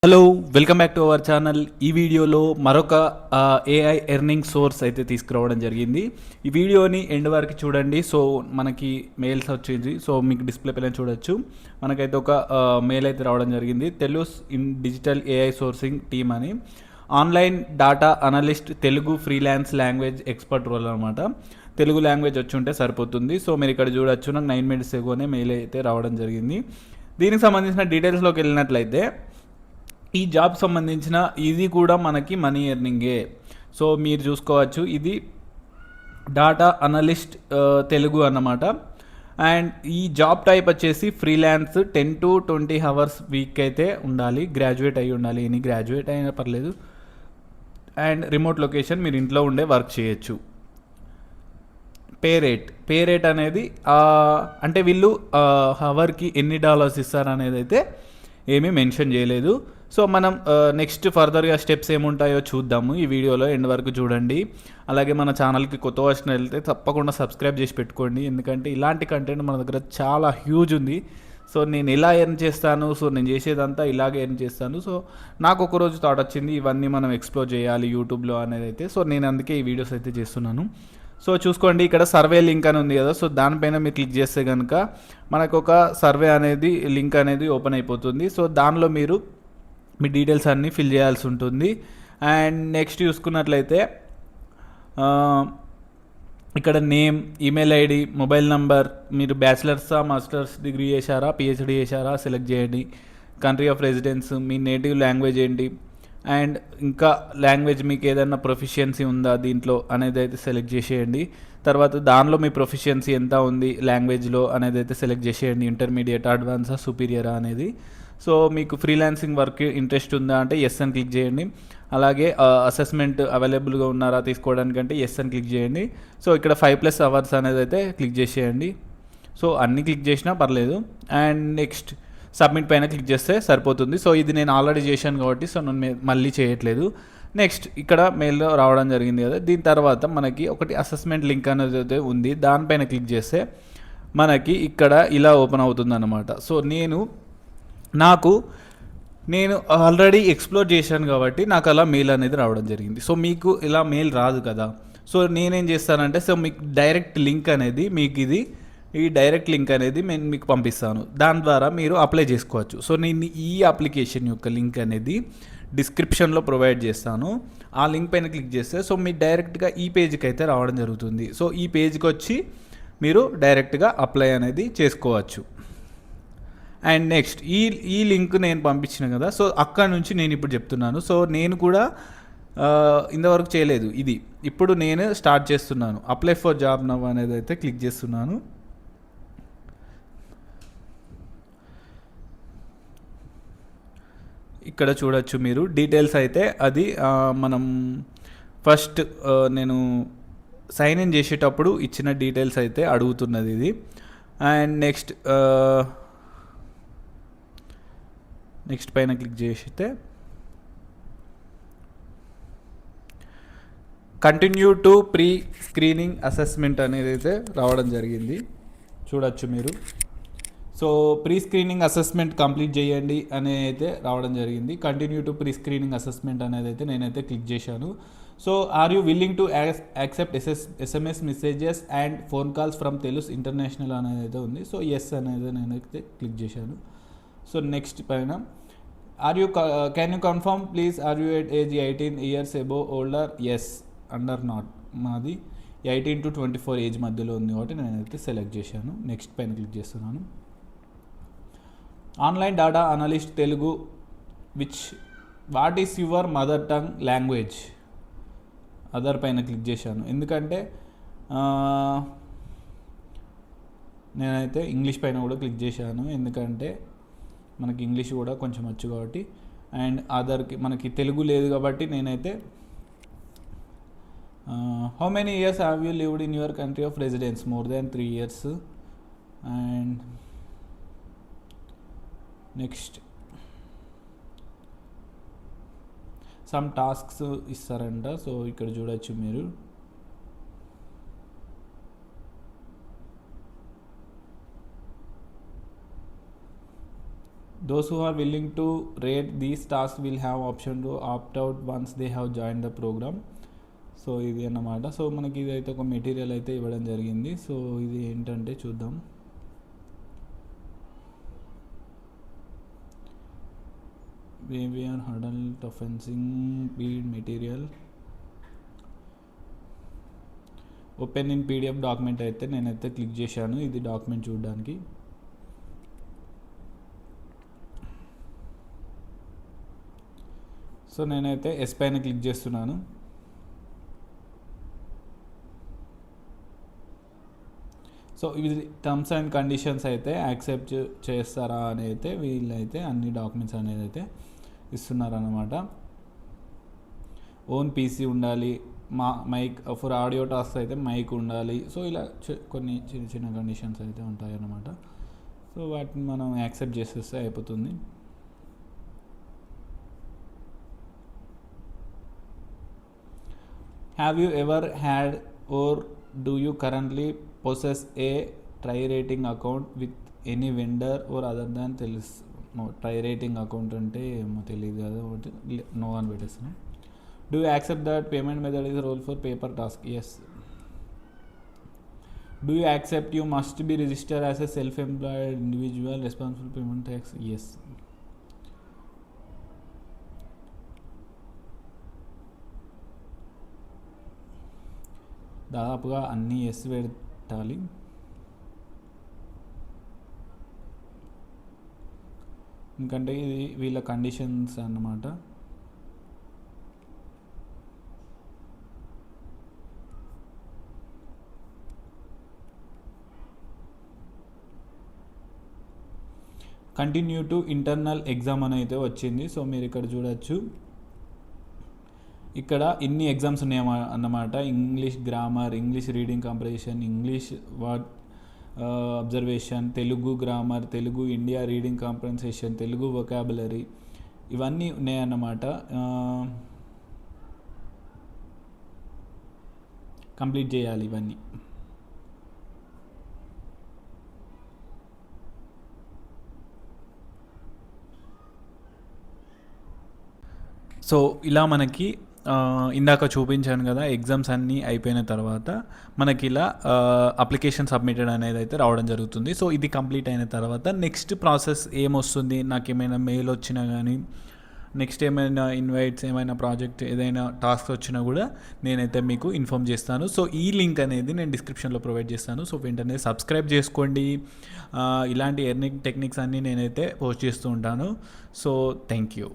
Hello, welcome back to our channel. ఈ వీడియోలో మరొక ఏఐ ఎర్నింగ్ సోర్స్ అయితే తీసుకురావడం జరిగింది. ఈ వీడియోని ఎండ్ వరకు చూడండి. సో మనకి మెయిల్స్ వచ్చేది, సో మీకు డిస్ప్లే పైన చూడొచ్చు. మనకైతే ఒక మెయిల్ అయితే రావడం జరిగింది. Telus in digital AI sourcing team అని, online data analyst, Telugu freelance language expert role అనమాట. తెలుగు లాంగ్వేజ్ వచ్చి ఉంటే సరిపోతుంది. సో మీరు ఇక్కడ చూడొచ్చు, నాకు 9 minutes ఎగోనే మెయిల్ అయితే రావడం జరిగింది. దీనికి సంబంధించిన డీటెయిల్స్లోకి వెళ్ళినట్లయితే, ఈ జాబ్ సంబంధించిన ఇది కూడా మనకి మనీ ఎర్నింగే. సో మీరు చూసుకోవచ్చు, ఇది డాటా అనలిస్ట్ తెలుగు అన్నమాట. అండ్ ఈ జాబ్ టైప్ వచ్చేసి ఫ్రీలాన్స్, 10 to 20 hours వీక్ అయితే ఉండాలి, గ్రాడ్యుయేట్ అయి ఉండాలి, ఎనీ గ్రాడ్యుయేట్ అయినా పర్లేదు. అండ్ రిమోట్ లొకేషన్, మీరు ఇంట్లో ఉండే వర్క్ చేయొచ్చు. పే రేట్ అనేది అంటే వీళ్ళు హవర్కి ఎన్ని డాలర్స్ ఇస్తారు అనేది అయితే ఏమీ మెన్షన్ చేయలేదు. సో మనం నెక్స్ట్ ఫర్దర్గా స్టెప్స్ ఏముంటాయో చూద్దాము. ఈ వీడియోలో ఎండ్ వరకు చూడండి. అలాగే మన ఛానల్కి కొత్త వచ్చిన వెళ్తే తప్పకుండా సబ్స్క్రైబ్ చేసి పెట్టుకోండి, ఎందుకంటే ఇలాంటి కంటెంట్ మన దగ్గర చాలా హ్యూజ్ ఉంది. సో నేను ఎలా ఎర్న్ చేస్తాను, సో నేను చేసేదంతా ఇలాగే ఎర్న్ చేస్తాను. సో నాకు ఒకరోజు థాట్ వచ్చింది, ఇవన్నీ మనం ఎక్స్ప్లోర్ చేయాలి యూట్యూబ్లో అనేది అయితే. సో నేను అందుకే ఈ వీడియోస్ అయితే చేస్తున్నాను. సో చూసుకోండి, ఇక్కడ సర్వే లింక్ అని ఉంది కదా, సో దానిపైన మీరు క్లిక్ చేస్తే కనుక మనకు ఒక సర్వే అనేది లింక్ అనేది ఓపెన్ అయిపోతుంది. సో దానిలో మీరు మీ డీటెయిల్స్ అన్నీ ఫిల్ చేయాల్సి ఉంటుంది. అండ్ నెక్స్ట్ చూసుకున్నట్లయితే ఇక్కడ name, email ID, mobile number, మీరు బ్యాచిలర్సా, మాస్టర్స్ డిగ్రీ చేశారా, పిహెచ్డి చేశారా సెలెక్ట్ చేయండి. Country of residence, me native language ఏంటి, అండ్ ఇంకా లాంగ్వేజ్ మీకు ఏదైనా ప్రొఫిషియన్సీ ఉందా దీంట్లో అనేది అయితే సెలెక్ట్ చేసేయండి. తర్వాత దానిలో మీ ప్రొఫిషియన్సీ ఎంత ఉంది లాంగ్వేజ్లో అనేది అయితే సెలెక్ట్ చేసేయండి. ఇంటర్మీడియట్, అడ్వాన్సా, సుపీరియరా అనేది. సో మీకు ఫ్రీలాన్సింగ్ వర్క్ ఇంట్రెస్ట్ ఉందా అంటే ఎస్ అని క్లిక్ చేయండి. అలాగే అసెస్మెంట్ అవైలబుల్గా ఉన్నారా తీసుకోవడానికంటే ఎస్ అని క్లిక్ చేయండి. సో ఇక్కడ 5+ hours అనేది అయితే క్లిక్ చేసేయండి. సో అన్నీ క్లిక్ చేసినా పర్లేదు. అండ్ నెక్స్ట్ సబ్మిట్ పైన క్లిక్ చేస్తే సరిపోతుంది. సో ఇది నేను ఆల్రెడీ చేశాను కాబట్టి సో నేను మళ్ళీ చేయట్లేదు. నెక్స్ట్ ఇక్కడ మెయిల్లో రావడం జరిగింది కదా, దీని తర్వాత మనకి ఒకటి అసెస్మెంట్ లింక్ అనేది అయితే ఉంది, దానిపైన క్లిక్ చేస్తే మనకి ఇక్కడ ఇలా ఓపెన్ అవుతుంది అన్నమాట. సో నేను ఆల్రెడీ ఎక్స్ప్లోర్ చేశాను కాబట్టి నాకు అలా మెయిల్ అనేది రావడం జరిగింది. సో మీకు ఇలా మెయిల్ రాదు కదా. సో నేనేం చేస్తానంటే, సో మీకు డైరెక్ట్ లింక్ అనేది ఈ డైరెక్ట్ లింక్ అనేది నేను మీకు పంపిస్తాను, దాని ద్వారా మీరు అప్లై చేసుకోవచ్చు. సో నేను ఈ అప్లికేషన్ యొక్క లింక్ అనేది డిస్క్రిప్షన్లో ప్రొవైడ్ చేస్తాను. ఆ లింక్ పైన క్లిక్ చేస్తే సో మీరు డైరెక్ట్గా ఈ పేజ్కి అయితే రావడం జరుగుతుంది. సో ఈ పేజ్కి వచ్చి మీరు డైరెక్ట్గా అప్లై అనేది చేసుకోవచ్చు. అండ్ నెక్స్ట్ ఈ లింక్ నేను పంపించిన కదా, సో అక్కడ నుంచి నేను ఇప్పుడు చెప్తున్నాను. సో నేను కూడా ఇంతవరకు చేయలేదు ఇది, ఇప్పుడు నేను స్టార్ట్ చేస్తున్నాను. అప్లై ఫర్ జాబ్ నవ్ అనేది అయితే క్లిక్ చేస్తున్నాను. ఇక్కడ చూడొచ్చు మీరు డీటెయిల్స్ అయితే, అది మనం ఫస్ట్ నేను సైన్ ఇన్ చేసేటప్పుడు ఇచ్చిన డీటెయిల్స్ అయితే అడుగుతున్నది ఇది. అండ్ నెక్స్ట్ పైన క్లిక్ చేస్తే continue to pre screening assessment అనేది అయితే రావడం జరిగింది, చూడొచ్చు మీరు. So pre screening assessment complete చేయండి అని అయితే రావడం జరిగింది. Continue to pre screening assessment అనేది అయితే నేనైతే క్లిక్ చేశాను. So are you willing to accept SMS messages and phone calls from Telus international అనేది అయితే ఉంది. సో ఎస్ అనేది నేనైతే క్లిక్ చేశాను. సో నెక్స్ట్ పైన can you confirm please, are you at age 18 years above older, yes under not. మాది 18 to 24 age మధ్యలో ఉంది కాబట్టి నేనైతే సెలెక్ట్ చేశాను. నెక్స్ట్ పైన క్లిక్ చేస్తున్నాను. Online data analyst Telugu, what is your mother tongue language, other పైన క్లిక్ చేశాను. ఎందుకంటే నేనైతే ఇంగ్లీష్ పైన కూడా క్లిక్ చేశాను, ఎందుకంటే మనకి ఇంగ్లీష్ కూడా కొంచెం వచ్చు కాబట్టి. అండ్ అదర్కి మనకి తెలుగు లేదు కాబట్టి నేనైతే how many years have you lived in your country of residence, more than 3 years. And next some tasks ఇస్తారంట. సో ఇక్కడ చూడొచ్చు మీరు, Those who are willing to rate these tasks will have option to opt out once they have joined the program. So ఇది అన్నమాట. So మనకి ఇదైతే ఒక material అయితే ఇవ్వడం జరిగింది. సో ఇది ఏంటంటే చూద్దాం. behavior hurdle fencing bead material open in PDF document అయితే నేనైతే క్లిక్ చేశాను ఇది డాక్యుమెంట్ చూడడానికి. సో నేనైతే ఎస్ పైన క్లిక్ చేస్తున్నాను. సో ఇవి టర్మ్స్ అండ్ కండిషన్స్ అయితే యాక్సెప్ట్ చేస్తారా అని అయితే వీళ్ళైతే అన్ని డాక్యుమెంట్స్ అనేది అయితే ఇస్తున్నారన్నమాట. ఓన్ పీసీ ఉండాలి, మైక్ ఫర్ ఆడియో టాస్క్ అయితే మైక్ ఉండాలి. సో ఇలా కొన్ని చిన్న చిన్న కండిషన్స్ అయితే ఉంటాయి అన్నమాట. సో వాటిని మనం యాక్సెప్ట్ చేసేస్తే అయిపోతుంది. Have you ever had or do you currently possess a try rating account with any vendor or other than try rating account అంటే ఏమో తెలియదు కదా, నో అని పెట్టేస్తాను. Do you accept that payment method is role for paper task? Yes. Do you accept you must be registered as a self employed individual responsible payment tax? Yes. దాదాపుగా అన్నీ yes పెట్టాలి. ఎందుకంటే ఇది వీళ్ళ కండిషన్స్ అన్నమాట. Continue to internal exam అని అయితే వచ్చింది. సో మీరు ఇక్కడ చూడొచ్చు, ఇక్కడ ఇన్ని ఎగ్జామ్స్ ఉన్నాయి అన్నమాట. English grammar, English reading comprehension, English word observation, Telugu grammar, Telugu India reading comprehension, Telugu vocabulary, ఇవన్నీ ఉన్నాయన్నమాట. కంప్లీట్ చేయాలి ఇవన్నీ. సో ఇలా మనకి ఇందాక చూపించాను కదా, ఎగ్జామ్స్ అన్నీ అయిపోయిన తర్వాత మనకి ఇలా అప్లికేషన్ సబ్మిటెడ్ అనేది అయితే రావడం జరుగుతుంది. సో ఇది కంప్లీట్ అయిన తర్వాత నెక్స్ట్ ప్రాసెస్ ఏమొస్తుంది, నాకు ఏమైనా మెయిల్ వచ్చినా కానీ, నెక్స్ట్ ఏమైనా ఇన్వైట్స్, ఏమైనా ప్రాజెక్ట్, ఏదైనా టాస్క్ వచ్చినా కూడా నేనైతే మీకు ఇన్ఫామ్ చేస్తాను. సో ఈ లింక్ అనేది నేను డిస్క్రిప్షన్లో ప్రొవైడ్ చేస్తాను. సో వెంటనే సబ్స్క్రైబ్ చేసుకోండి. ఇలాంటి ఎర్నింగ్ టెక్నిక్స్ అన్నీ నేనైతే పోస్ట్ చేస్తూ ఉంటాను. So thank you.